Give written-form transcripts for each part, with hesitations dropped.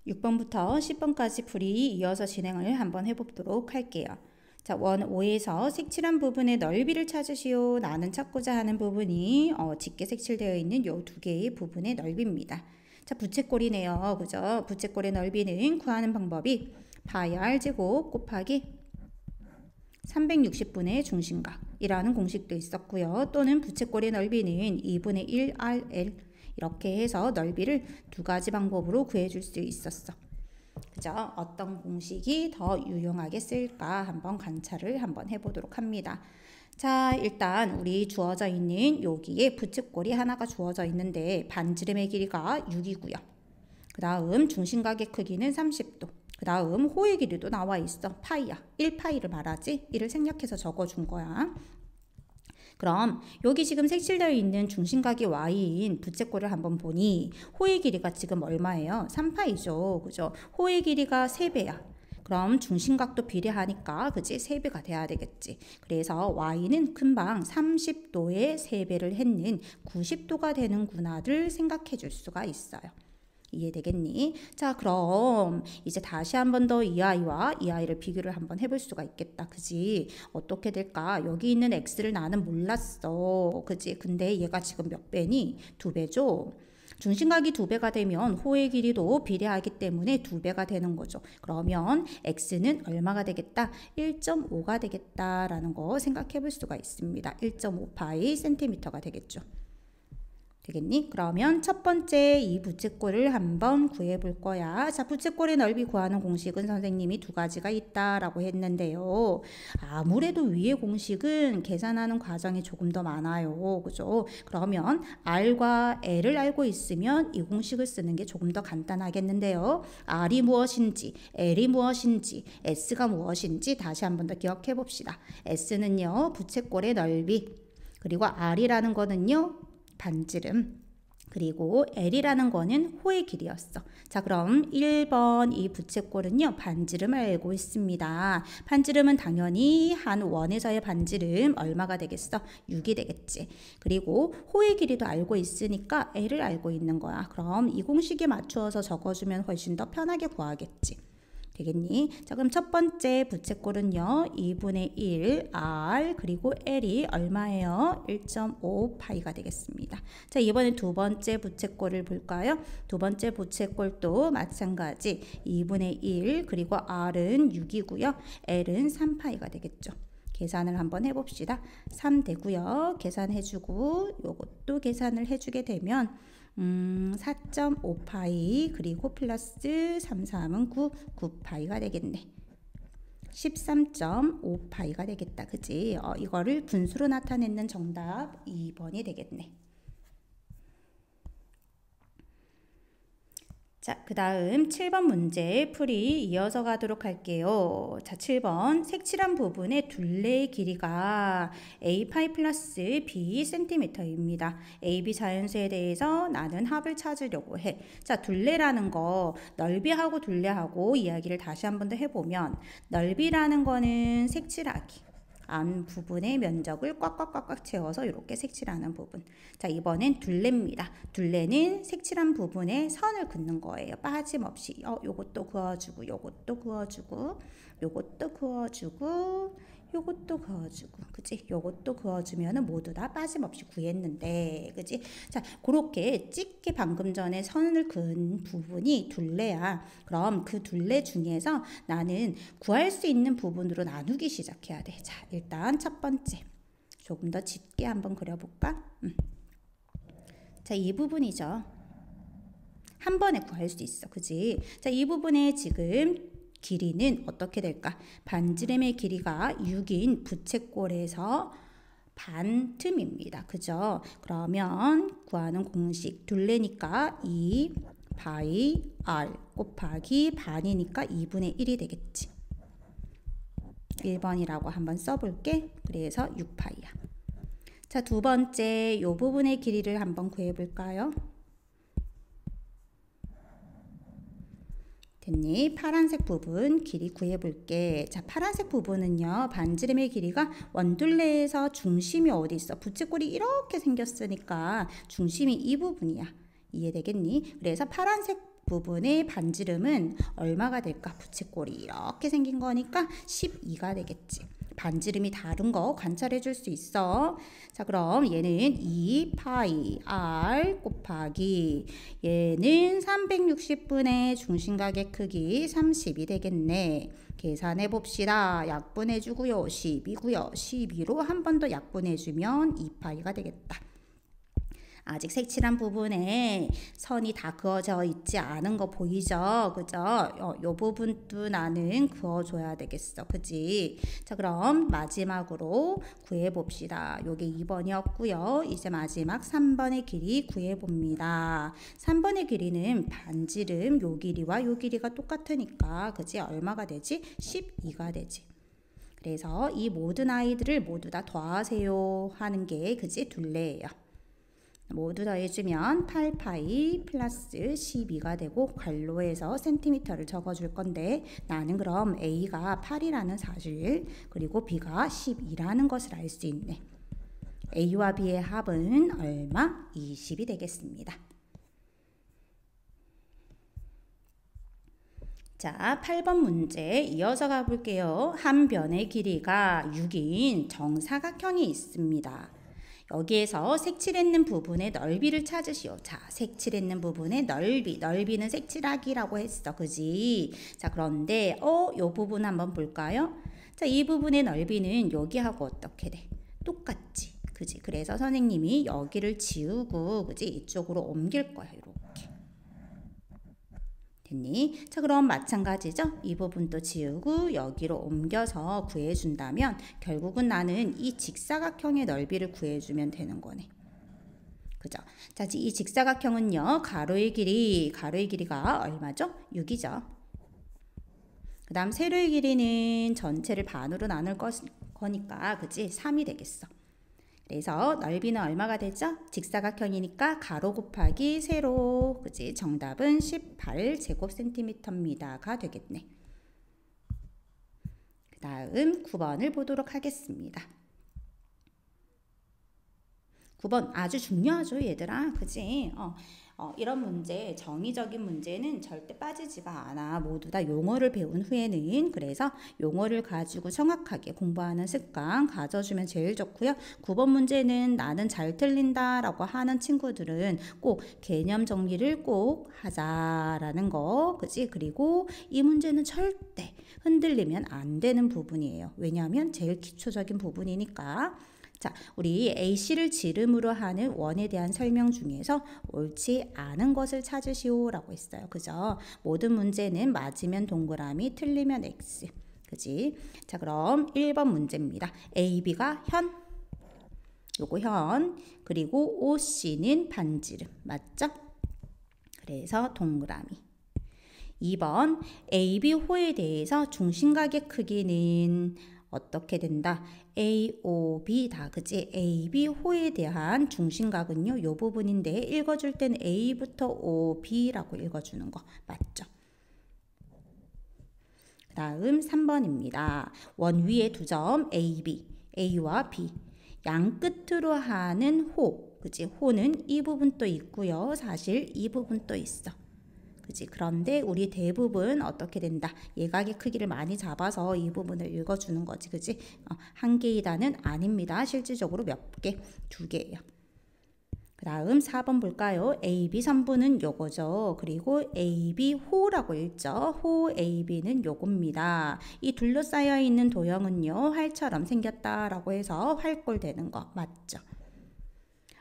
6번부터 10번까지 풀이 이어서 진행을 한번 해보도록 할게요. 자, 원 5에서 색칠한 부분의 넓이를 찾으시오. 나는 찾고자 하는 부분이 짙게 색칠되어 있는 요 두 개의 부분의 넓이입니다. 자, 부채꼴이네요. 그죠? 부채꼴의 넓이는 구하는 방법이 파이 r 제곱 곱하기 360분의 중심각이라는 공식도 있었고요. 또는 부채꼴의 넓이는 2분의 1 RL 이렇게 해서 넓이를 두 가지 방법으로 구해줄 수 있었어. 그죠? 어떤 공식이 더 유용하게 쓸까 한번 관찰을 한번 해보도록 합니다. 자, 일단 우리 주어져 있는 여기에 부채꼴이 하나가 주어져 있는데 반지름의 길이가 6이고요. 그 다음 중심각의 크기는 30도. 그 다음 호의 길이도 나와 있어. 파이야. 1파이를 말하지? 이를 생략해서 적어준 거야. 그럼 여기 지금 색칠되어 있는 중심각이 y인 부채꼴을 한번 보니 호의 길이가 지금 얼마예요? 3파이죠. 그죠? 호의 길이가 3배야. 그럼 중심각도 비례하니까 그지? 3배가 돼야 되겠지. 그래서 y는 금방 30도에 3배를 했는 90도가 되는구나를 생각해 줄 수가 있어요. 이해되겠니? 자, 그럼 이제 다시 한 번 더 이 아이와 이 아이를 비교를 한번 해볼 수가 있겠다. 그지? 어떻게 될까? 여기 있는 x를 나는 몰랐어. 그지? 근데 얘가 지금 몇 배니? 2배죠? 중심각이 2배가 되면 호의 길이도 비례하기 때문에 2배가 되는 거죠. 그러면 x는 얼마가 되겠다? 1.5가 되겠다라는 거 생각해 볼 수가 있습니다. 1.5파이 센티미터가 되겠죠. 되겠니? 그러면 첫 번째 이 부채꼴을 한번 구해 볼 거야. 자, 부채꼴의 넓이 구하는 공식은 선생님이 두 가지가 있다라고 했는데요. 아무래도 위의 공식은 계산하는 과정이 조금 더 많아요. 그죠? 그러면 R과 L을 알고 있으면 이 공식을 쓰는 게 조금 더 간단하겠는데요. R이 무엇인지, L이 무엇인지, S가 무엇인지 다시 한번 더 기억해 봅시다. S는요, 부채꼴의 넓이, 그리고 R이라는 거는요, 반지름, 그리고 L이라는 거는 호의 길이였어. 자, 그럼 1번 이 부채꼴은요, 반지름을 알고 있습니다. 반지름은 당연히 한 원에서의 반지름 얼마가 되겠어? 6이 되겠지. 그리고 호의 길이도 알고 있으니까 L을 알고 있는 거야. 그럼 이 공식에 맞추어서 적어주면 훨씬 더 편하게 구하겠지. 되겠니? 자, 그럼 첫 번째 부채꼴은요, 2분의 1 R 그리고 L이 얼마예요? 1.5파이가 되겠습니다. 자, 이번에 두 번째 부채꼴을 볼까요? 두 번째 부채꼴도 마찬가지 2분의 1 그리고 R은 6이고요. L은 3파이가 되겠죠. 계산을 한번 해봅시다. 3 되고요. 계산해주고 요것도 계산을 해주게 되면 4.5파이 그리고 플러스 33은 9파이가 되겠네. 13.5파이가 되겠다. 그지? 이거를 분수로 나타내는 정답 2번이 되겠네. 자, 그 다음 7번 문제 풀이 이어서 가도록 할게요. 자, 7번 색칠한 부분의 둘레의 길이가 a파이 플러스 b cm입니다. ab 자연수에 대해서 나는 합을 찾으려고 해. 자, 둘레라는 거 넓이하고 둘레하고 이야기를 다시 한 번 더 해보면 넓이라는 거는 색칠하기. 안 부분의 면적을 꽉꽉꽉꽉 채워서 이렇게 색칠하는 부분. 자, 이번엔 둘레입니다. 둘레는 색칠한 부분에 선을 긋는 거예요. 빠짐없이. 요것도 그어주고, 요것도 그어주고, 요것도 그어주고, 요것도 그어주고, 그치? 요것도 그어주면은 모두 다 빠짐없이 구했는데, 그치? 자, 그렇게 짙게 방금 전에 선을 그은 부분이 둘레야. 그럼 그 둘레 중에서 나는 구할 수 있는 부분으로 나누기 시작해야 돼. 자, 일단 첫 번째. 조금 더 짙게 한번 그려볼까? 자, 이 부분이죠. 한 번에 구할 수 있어. 그치? 자, 이 부분에 지금 길이는 어떻게 될까? 반지름의 길이가 6인 부채꼴에서 반 틈입니다. 그죠? 그러면 구하는 공식 둘레니까 2 파이 r 곱하기 반이니까 2분의 1이 되겠지. 1번이라고 한번 써볼게. 그래서 6파이야. 자, 두 번째 요 부분의 길이를 한번 구해볼까요? 됐니? 파란색 부분 길이 구해볼게. 자, 파란색 부분은요, 반지름의 길이가 원둘레에서 중심이 어디 있어? 부채꼴이 이렇게 생겼으니까 중심이 이 부분이야. 이해되겠니? 그래서 파란색 부분의 반지름은 얼마가 될까? 부채꼴이 이렇게 생긴 거니까 12가 되겠지. 반지름이 다른 거 관찰해 줄 수 있어. 자, 그럼 얘는 2파이 r 곱하기 얘는 360분의 중심각의 크기 30이 되겠네. 계산해 봅시다. 약분해 주고요. 10이고요. 12로 한 번 더 약분해 주면 2파이가 되겠다. 아직 색칠한 부분에 선이 다 그어져 있지 않은 거 보이죠? 그죠? 요 부분도 나는 그어줘야 되겠어. 그지? 자, 그럼 마지막으로 구해봅시다. 요게 2번이었고요. 이제 마지막 3번의 길이 구해봅니다. 3번의 길이는 반지름 요 길이와 요 길이가 똑같으니까 그지? 얼마가 되지? 12가 되지. 그래서 이 모든 아이들을 모두 다 더하세요 하는 게 그지? 둘레예요. 모두 더해주면 8파이 플러스 12가 되고 괄호에서 센티미터를 적어줄 건데 나는 그럼 A가 8이라는 사실 그리고 B가 12라는 것을 알 수 있네. A와 B의 합은 얼마? 20이 되겠습니다. 자, 8번 문제 이어서 가볼게요. 한 변의 길이가 6인 정사각형이 있습니다. 여기에서 색칠했는 부분의 넓이를 찾으시오. 자, 색칠했는 부분의 넓이는 색칠하기라고 했어. 그지? 자, 그런데 요 부분 한번 볼까요? 자, 이 부분의 넓이는 여기하고 어떻게 돼? 똑같지. 그지? 그래서 선생님이 여기를 지우고 그지? 이쪽으로 옮길 거야. 이렇게. 됐니? 자, 그럼 마찬가지죠? 이 부분도 지우고 여기로 옮겨서 구해준다면 결국은 나는 이 직사각형의 넓이를 구해주면 되는 거네. 그죠? 자, 이 직사각형은요. 가로의 길이가 얼마죠? 6이죠. 그 다음 세로의 길이는 전체를 반으로 나눌 거니까 그치? 3이 되겠어. 그래서 넓이는 얼마가 되죠? 직사각형이니까 가로 곱하기 세로. 그치? 정답은 18제곱센티미터입니다가 되겠네. 그 다음 9번을 보도록 하겠습니다. 9번 아주 중요하죠, 얘들아. 그치? 이런 문제, 정의적인 문제는 절대 빠지지가 않아. 모두 다 용어를 배운 후에는. 그래서 용어를 가지고 정확하게 공부하는 습관 가져주면 제일 좋고요. 9번 문제는 나는 잘 틀린다 라고 하는 친구들은 꼭 개념 정리를 꼭 하자라는 거. 그치? 그리고 이 문제는 절대 흔들리면 안 되는 부분이에요. 왜냐하면 제일 기초적인 부분이니까. 자, 우리 A씨를 지름으로 하는 원에 대한 설명 중에서 옳지 않은 것을 찾으시오 라고 했어요. 그죠? 모든 문제는 맞으면 동그라미, 틀리면 X. 그지? 자, 그럼 1번 문제입니다. AB가 현, 요거 현, 그리고 OC는 반지름. 맞죠? 그래서 동그라미. 2번 AB 호에 대해서 중심각의 크기는 어떻게 된다? AOB다. 그치? AB 호에 대한 중심각은요. 요 부분인데 읽어줄 때는 A부터 OB라고 읽어주는 거 맞죠? 그 다음 3번입니다. 원 위에 두 점 AB, A와 B. 양 끝으로 하는 호. 그치? 호는 이 부분도 있고요. 사실 이 부분도 있어. 그치? 그런데 우리 대부분 어떻게 된다? 예각의 크기를 많이 잡아서 이 부분을 읽어주는 거지. 그치? 한 개이다는 아닙니다. 실질적으로 몇 개? 2개예요. 그 다음 4번 볼까요? AB 선분은 요거죠. 그리고 AB 호라고 읽죠. 호 AB는 요겁니다. 이 둘러싸여 있는 도형은요. 활처럼 생겼다라고 해서 활골 되는 거 맞죠?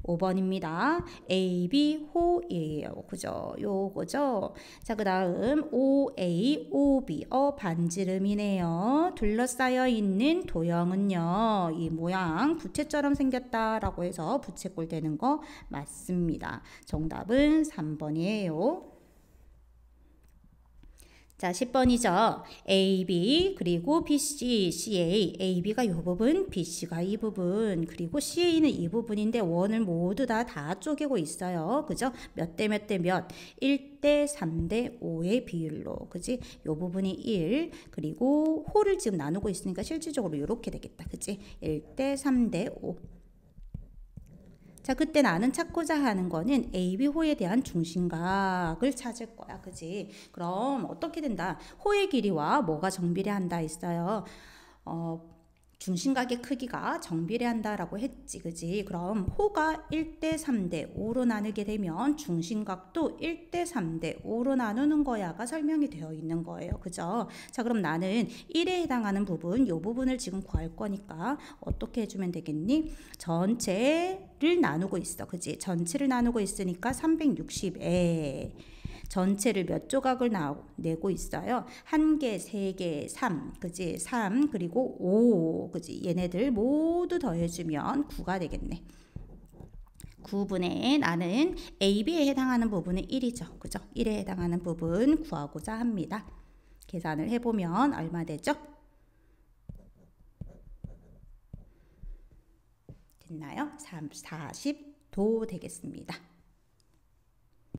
5번입니다. AB 호이에요. 그죠? 요거죠? 자, 그 다음 OA, OB, 반지름이네요. 둘러싸여 있는 도형은요. 이 모양 부채처럼 생겼다라고 해서 부채꼴 되는 거 맞습니다. 정답은 3번이에요. 자, 10번이죠. AB 그리고 BC, CA. AB가 이 부분, BC가 이 부분, 그리고 CA는 이 부분인데 원을 모두 다 쪼개고 있어요. 그죠? 몇 대 몇 대 몇? 1대 3대 5의 비율로. 그지? 이 부분이 1. 그리고 호를 지금 나누고 있으니까 실질적으로 이렇게 되겠다. 그지? 1대 3대 5. 자, 자, 그때 나는 찾고자 하는 거는 AB호에 대한 중심각을 찾을 거야. 그지? 그럼 어떻게 된다? 호의 길이와 뭐가 정비례한다 했어요. 중심각의 크기가 정비례한다라고 했지. 그지? 그럼 호가 1대 3대 5로 나누게 되면 중심각도 1대 3대 5로 나누는 거야가 설명이 되어 있는 거예요. 그죠? 자, 그럼 나는 1에 해당하는 부분, 이 부분을 지금 구할 거니까 어떻게 해주면 되겠니? 전체를 나누고 있어. 그지? 전체를 나누고 있으니까 360에 전체를 몇 조각을 내고 있어요? 1개, 3개, 3, 그지? 3, 그리고 5, 그지? 얘네들 모두 더해주면 9가 되겠네. 9분의 나는 AB에 해당하는 부분은 1이죠. 그죠? 1에 해당하는 부분 구하고자 합니다. 계산을 해보면 얼마 되죠? 됐나요? 40도 되겠습니다.